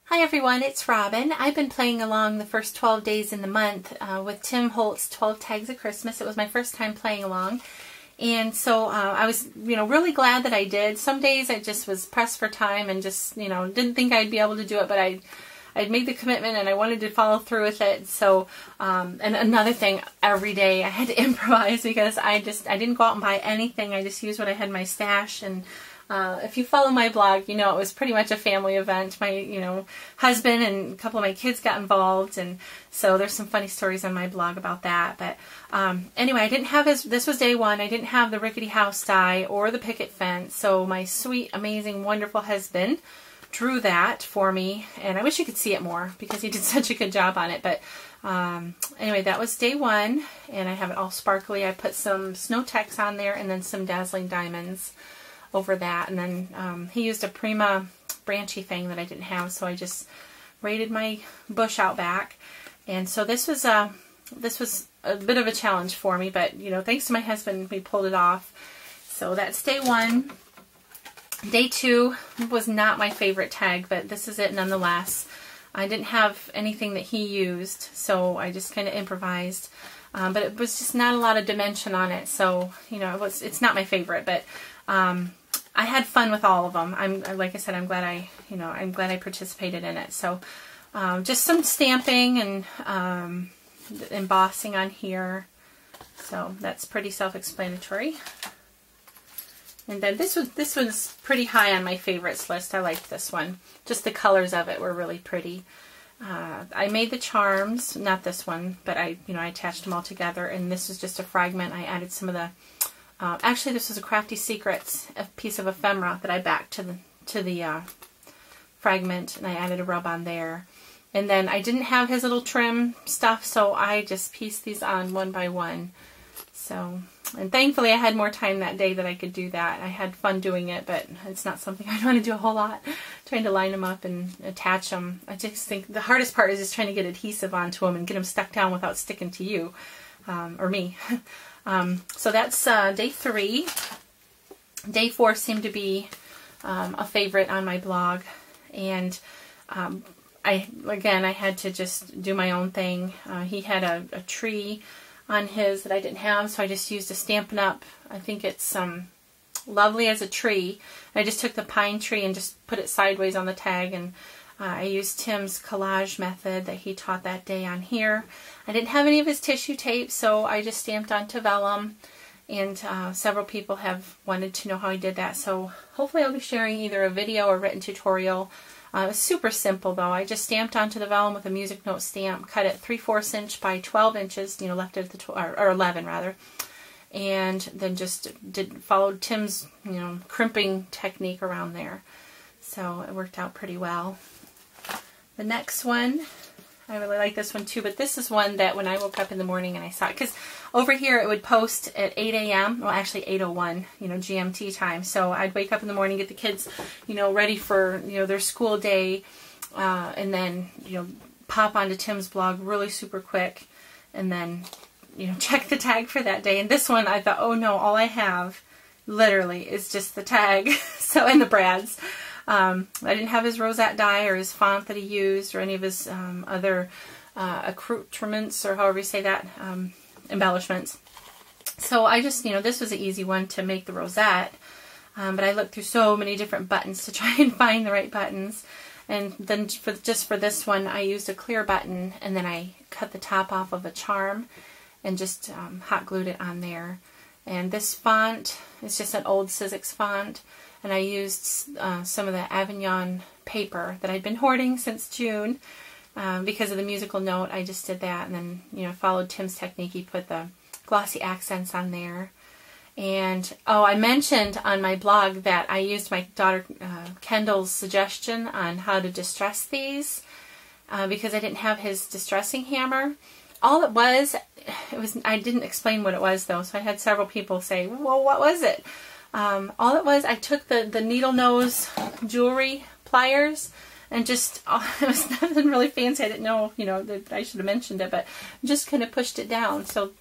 Hi everyone, it's Robin. I've been playing along the first 12 days in the month with Tim Holtz 12 Tags of Christmas. It was my first time playing along. And so I was, really glad that I did. Some days I just was pressed for time and just, didn't think I'd be able to do it, but I'd made the commitment and I wanted to follow through with it. So, and another thing, every day I had to improvise because I didn't go out and buy anything. I just used what I had in my stash. And if you follow my blog, it was pretty much a family event. My, husband and a couple of my kids got involved, and so there's some funny stories on my blog about that. But anyway, I didn't have this was day one. I didn't have the rickety house die or the picket fence, so my sweet, amazing, wonderful husband drew that for me, and I wish you could see it more because he did such a good job on it. But anyway, that was day one, and I have it all sparkly. I put some snow text on there and then some dazzling diamonds over that, and then he used a Prima branchy thing that I didn't have, so I just braided my bush out back. And so this was a bit of a challenge for me, but thanks to my husband, we pulled it off. So that's day one. Day two was not my favorite tag, but this is it nonetheless. I didn't have anything that he used, so I just kind of improvised. But it was just not a lot of dimension on it, so it's not my favorite, but I had fun with all of them. Like I said, I'm glad I participated in it. So just some stamping and embossing on here. So that's pretty self-explanatory. And then this was pretty high on my favorites list. I liked this one. Just the colors of it were really pretty. I made the charms, not this one, but I attached them all together. And this is just a fragment. I added some of the actually, this was a Crafty Secrets, a piece of ephemera that I backed to the fragment, and I added a rub on there. And then I didn't have his little trim stuff, so I just pieced these on one by one. So, and thankfully I had more time that day that I could do that. I had fun doing it, but it's not something I want to do a whole lot, trying to line them up and attach them. I just think the hardest part is just trying to get adhesive onto them and get them stuck down without sticking to you, or me. So that's day three. Day four seemed to be a favorite on my blog, and I had to just do my own thing. He had a tree on his that I didn't have, so I just used a Stampin' Up. I think it's Lovely as a Tree. I just took the pine tree and just put it sideways on the tag, and I used Tim's collage method that he taught that day on here. I didn't have any of his tissue tape, so I just stamped onto vellum, and several people have wanted to know how I did that, so hopefully I'll be sharing either a video or written tutorial. It was super simple though. I just stamped onto the vellum with a music note stamp, cut it 3/4 inch by 12 inches, left it at the or 11 rather, and then just followed Tim's crimping technique around there. So it worked out pretty well. The next one, I really like this one too, but this is one that when I woke up in the morning and I saw it, because over here it would post at 8 a.m., well actually 8:01, GMT time. So I'd wake up in the morning, get the kids, ready for, their school day, and then, pop onto Tim's blog really super quick, and then, check the tag for that day. And this one I thought, oh no, all I have literally is just the tag, so, and the brads. I didn't have his rosette die or his font that he used or any of his other accoutrements, or however you say that, embellishments. So I just, this was an easy one to make the rosette, but I looked through so many different buttons to try and find the right buttons. And then just for this one, I used a clear button, and then I cut the top off of a charm and just hot glued it on there. And this font is just an old Sizzix font. And I used some of the Avignon paper that I'd been hoarding since June because of the musical note. I just did that, and then followed Tim's technique. He put the glossy accents on there. And I mentioned on my blog that I used my daughter Kendall's suggestion on how to distress these because I didn't have his distressing hammer. All it was I didn't explain what it was though, so I had several people say, well, what was it? All it was, I took the needle nose jewelry pliers and just, it was nothing really fancy. I didn't know, that I should have mentioned it, but just kind of pushed it down. So,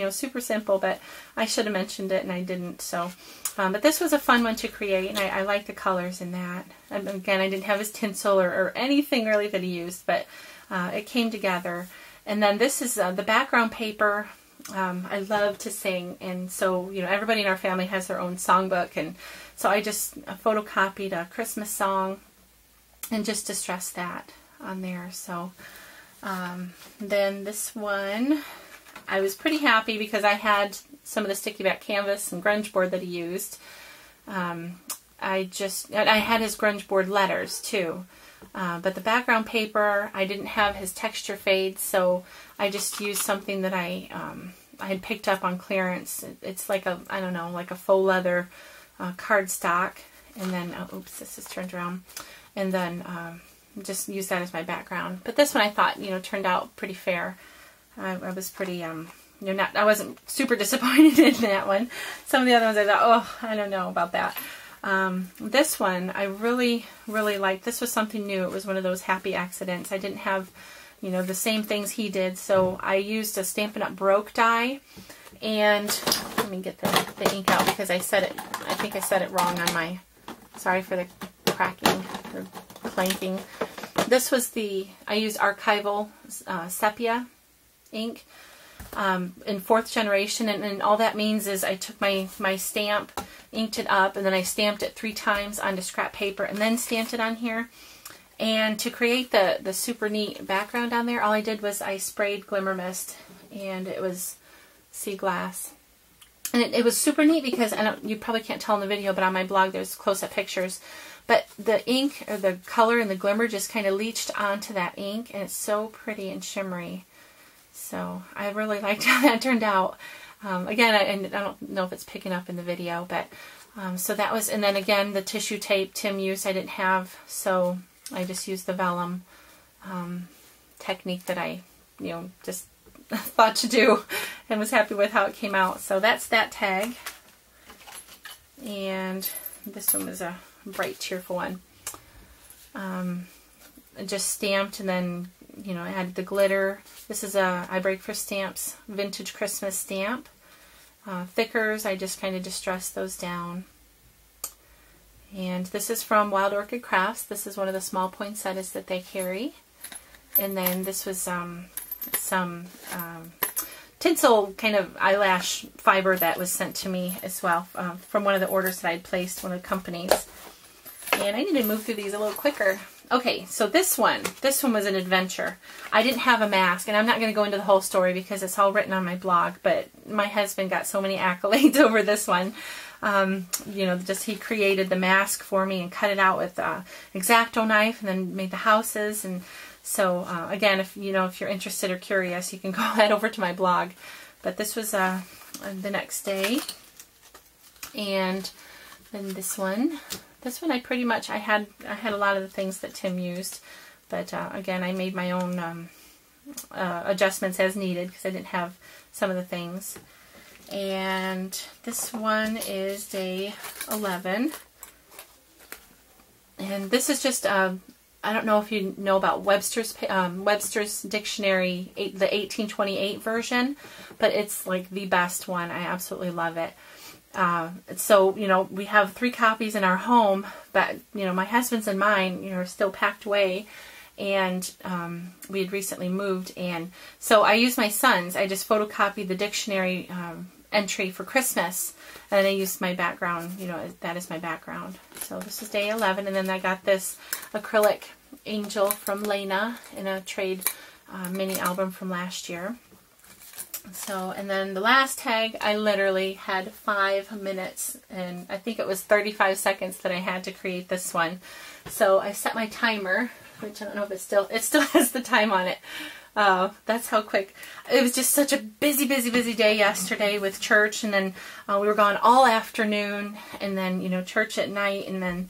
super simple, but I should have mentioned it and I didn't. So, But this was a fun one to create, and I like the colors in that. And again, I didn't have his tinsel or anything really that he used, but it came together. And then this is the background paper. I love to sing, and so, you know, everybody in our family has their own songbook, and so I just photocopied a Christmas song and just distressed that on there. So then this one, I was pretty happy because I had some of the sticky back canvas and grunge board that he used. I had his grunge board letters too. But the background paper, I didn't have his texture fade, so I just used something that I had picked up on clearance. It's like a, I don't know, like a faux leather cardstock. And then, oops, this is turned around. And then just use that as my background. But this one I thought, you know, turned out pretty fair. I was pretty, I wasn't super disappointed in that one. Some of the other ones I thought, oh, I don't know about that. This one I really, really liked. This was something new. It was one of those happy accidents. I didn't have, you know, the same things he did, so I used a Stampin' Up! Baroque die. And let me get the ink out because I think I said it wrong on my, sorry for the cracking or clanking. This was I used archival sepia ink in 4th generation, and all that means is I took my stamp, inked it up, and then I stamped it 3 times onto scrap paper and then stamped it on here. And to create the super neat background on there, all I did was I sprayed Glimmer Mist, and it was sea glass. And it was super neat because, you probably can't tell in the video, but on my blog there's close-up pictures. But the ink, or the color and the glimmer, just kind of leached onto that ink, and it's so pretty and shimmery. So I really liked how that turned out. Again, I don't know if it's picking up in the video, but so that was, and then again, the tissue tape Tim used I didn't have, so I just used the vellum technique that I, you know, just thought to do and was happy with how it came out. So that's that tag. And this one was a bright, cheerful one. Just stamped, and then, you know, I added the glitter. This is a I Break for Stamps vintage Christmas stamp. Thickers, I just kind of distressed those down. And this is from Wild Orchid Crafts. This is one of the small poinsettias that they carry. And then this was some tinsel kind of eyelash fiber that was sent to me as well from one of the orders that I'd placed, one of the companies. And I need to move through these a little quicker. Okay, so this one was an adventure. I didn't have a mask, and I'm not going to go into the whole story because it's all written on my blog, but my husband got so many accolades over this one. You know, just he created the mask for me and cut it out with an X-Acto knife, and then made the houses. And so again, if you're interested or curious, you can go head over to my blog. But this was the next day. And then this one I pretty much, I had a lot of the things that Tim used, but again, I made my own adjustments as needed because I didn't have some of the things. And this one is day 11, and this is just I don't know if you know about Webster's Dictionary, the 1828 version, but it's like the best one. I absolutely love it. So, you know, we have 3 copies in our home, but, you know, my husband's and mine, you know, are still packed away, and we had recently moved, and so I used my son's. I just photocopied the dictionary entry for Christmas, and I used my background, you know, that is my background. So this is day 11, and then I got this acrylic angel from Lena in a trade mini album from last year. So, and then the last tag, I literally had 5 minutes, and I think it was 35 seconds that I had to create this one. So I set my timer, which I don't know if it still has the time on it. That's how quick. It was just such a busy day yesterday with church, and then we were gone all afternoon, and then, you know, church at night, and then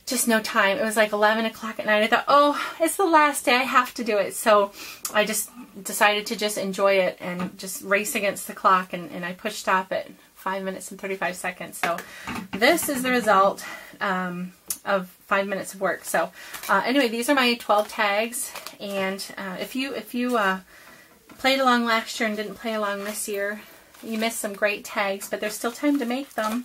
just no time. It was like 11 o'clock at night. I thought, oh, it's the last day, I have to do it. So I just decided to just enjoy it and just race against the clock, and I pushed stop at 5 minutes and 35 seconds. So this is the result of 5 minutes of work. So anyway, these are my 12 tags, and if you played along last year and didn't play along this year, you missed some great tags, but there's still time to make them.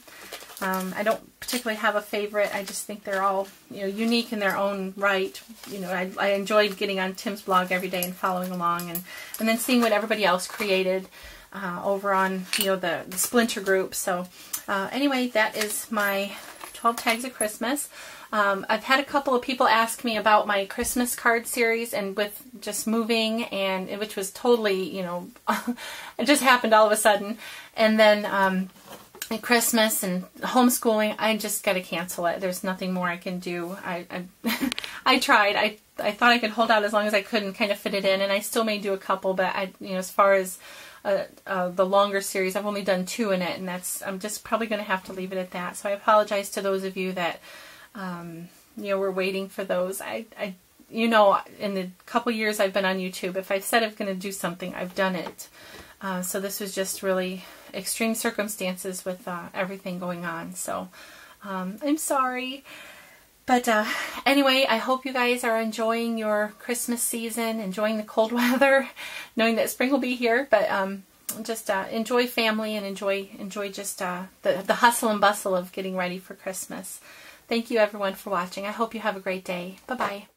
I don't particularly have a favorite. I just think they're all, you know, unique in their own right. You know, I enjoyed getting on Tim's blog every day and following along, and then seeing what everybody else created over on, you know, the Splinter group. So anyway, that is my 12 Tags of Christmas. I've had a couple of people ask me about my Christmas card series, and with just moving, and which was totally, you know, it just happened all of a sudden. And then at Christmas and homeschooling, I just got to cancel it. There's nothing more I can do. I tried. I thought I could hold out as long as I could and kind of fit it in, and I still may do a couple, but you know, as far as the longer series, I've only done 2 in it, and I'm just probably going to have to leave it at that. So I apologize to those of you that you know, we're waiting for those. You know, in the couple years I've been on YouTube, if I've said I'm going to do something, I've done it. So this was just really extreme circumstances with everything going on. So I'm sorry. But anyway, I hope you guys are enjoying your Christmas season, enjoying the cold weather, knowing that spring will be here. But just enjoy family and enjoy just the hustle and bustle of getting ready for Christmas. Thank you everyone for watching. I hope you have a great day. Bye-bye.